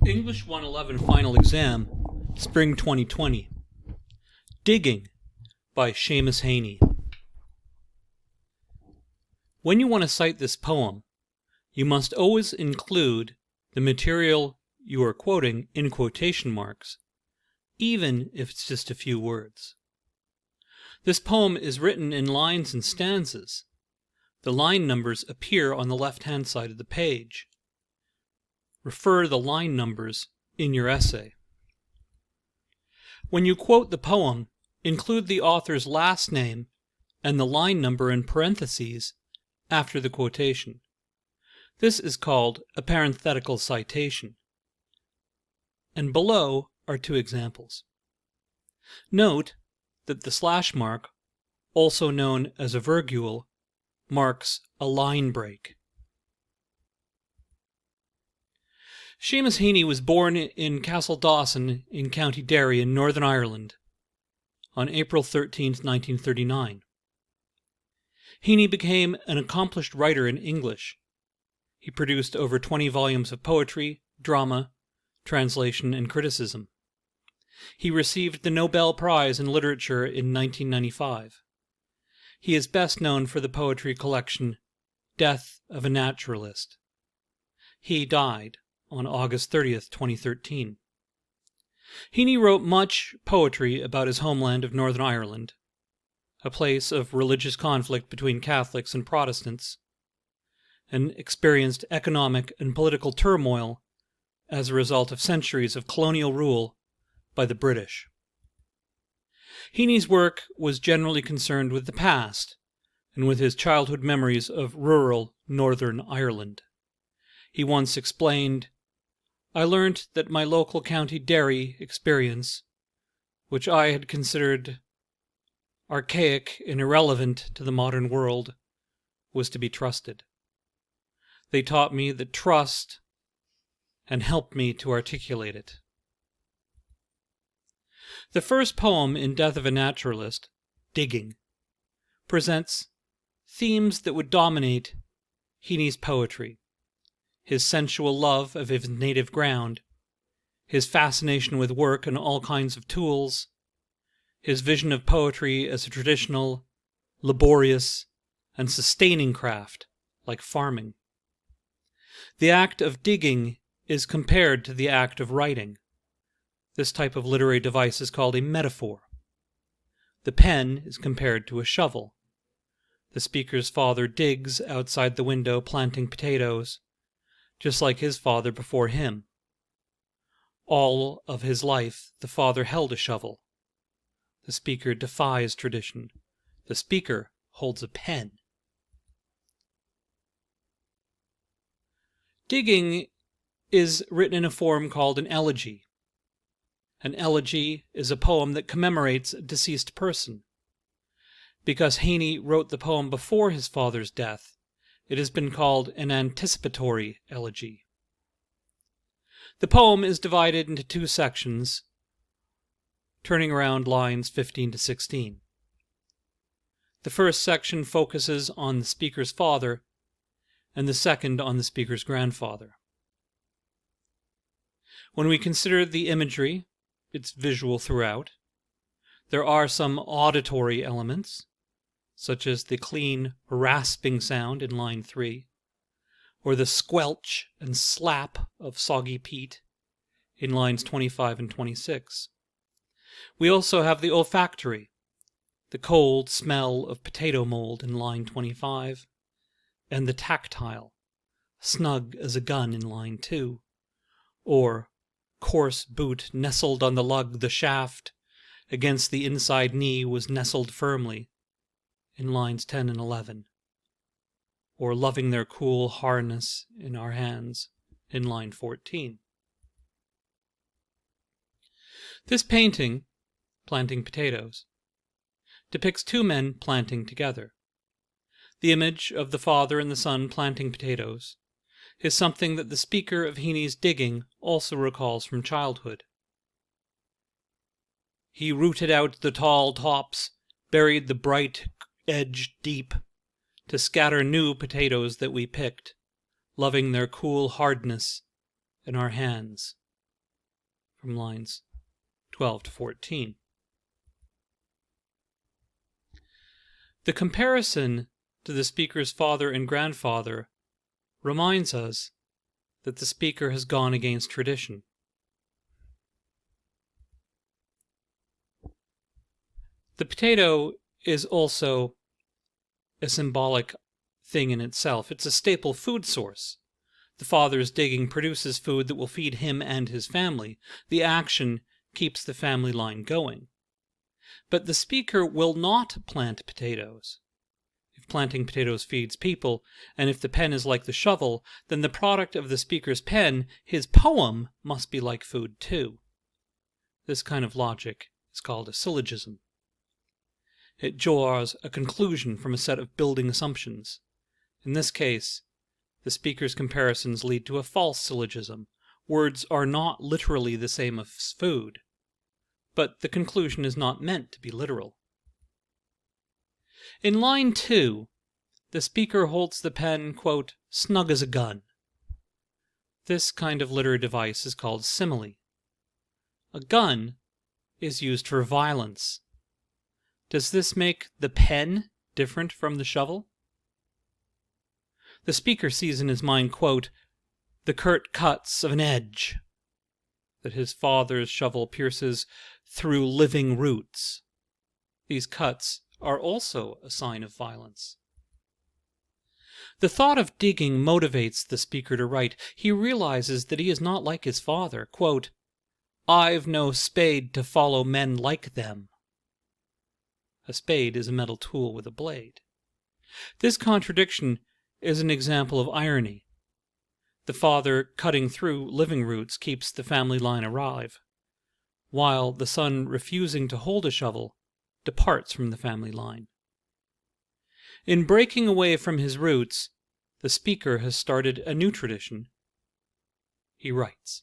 English 111 Final Exam, Spring 2020. Digging by Seamus Heaney. When you want to cite this poem, you must always include the material you are quoting in quotation marks, even if it's just a few words. This poem is written in lines and stanzas. The line numbers appear on the left-hand side of the page. Refer the line numbers in your essay. When you quote the poem, include the author's last name and the line number in parentheses after the quotation. This is called a parenthetical citation. And below are two examples. Note that the slash mark, also known as a virgule, marks a line break. Seamus Heaney was born in Castledawson in County Derry in Northern Ireland on April 13, 1939. Heaney became an accomplished writer in English. He produced over 20 volumes of poetry, drama, translation, and criticism. He received the Nobel Prize in Literature in 1995. He is best known for the poetry collection Death of a Naturalist. He died on August 30th, 2013. Heaney wrote much poetry about his homeland of Northern Ireland, a place of religious conflict between Catholics and Protestants, and experienced economic and political turmoil as a result of centuries of colonial rule by the British. Heaney's work was generally concerned with the past and with his childhood memories of rural Northern Ireland. He once explained, "I learnt that my local County Derry experience, which I had considered archaic and irrelevant to the modern world, was to be trusted. They taught me that trust and helped me to articulate it." The first poem in Death of a Naturalist, Digging, presents themes that would dominate Heaney's poetry: his sensual love of his native ground, his fascination with work and all kinds of tools, his vision of poetry as a traditional, laborious, and sustaining craft, like farming. The act of digging is compared to the act of writing. This type of literary device is called a metaphor. The pen is compared to a shovel. The speaker's father digs outside the window planting potatoes, just like his father before him. All of his life, the father held a shovel. The speaker defies tradition. The speaker holds a pen. Digging is written in a form called an elegy. An elegy is a poem that commemorates a deceased person. Because Heaney wrote the poem before his father's death, it has been called an anticipatory elegy. The poem is divided into two sections, turning around lines 15 to 16. The first section focuses on the speaker's father, and the second on the speaker's grandfather. When we consider the imagery, it's visual throughout. There are some auditory elements, such as the clean, rasping sound in line 3, or the squelch and slap of soggy peat in lines 25 and 26. We also have the olfactory, the cold smell of potato mold in line 25, and the tactile, snug as a gun in line 2, or coarse boot nestled on the lug, the shaft against the inside knee was nestled firmly in lines 10 and 11, or loving their cool hardness in our hands in line 14. This painting, Planting Potatoes, depicts two men planting together. The image of the father and the son planting potatoes is something that the speaker of Heaney's Digging also recalls from childhood. He rooted out the tall tops, buried the bright edge deep, to scatter new potatoes that we picked, loving their cool hardness in our hands from lines 12 to 14. The comparison to the speaker's father and grandfather reminds us that the speaker has gone against tradition. The potato is also a symbolic thing in itself. It's a staple food source. The father's digging produces food that will feed him and his family. The action keeps the family line going. But the speaker will not plant potatoes. If planting potatoes feeds people, and if the pen is like the shovel, then the product of the speaker's pen, his poem, must be like food too. This kind of logic is called a syllogism. It draws a conclusion from a set of building assumptions. In this case, the speaker's comparisons lead to a false syllogism. Words are not literally the same as food, but the conclusion is not meant to be literal. In line 2, the speaker holds the pen, quote, snug as a gun. This kind of literary device is called simile. A gun is used for violence. Does this make the pen different from the shovel? The speaker sees in his mind, quote, the curt cuts of an edge that his father's shovel pierces through living roots. These cuts are also a sign of violence. The thought of digging motivates the speaker to write. He realizes that he is not like his father. Quote, I've no spade to follow men like them. A spade is a metal tool with a blade. This contradiction is an example of irony. The father cutting through living roots keeps the family line alive, while the son refusing to hold a shovel departs from the family line. In breaking away from his roots, the speaker has started a new tradition. He writes.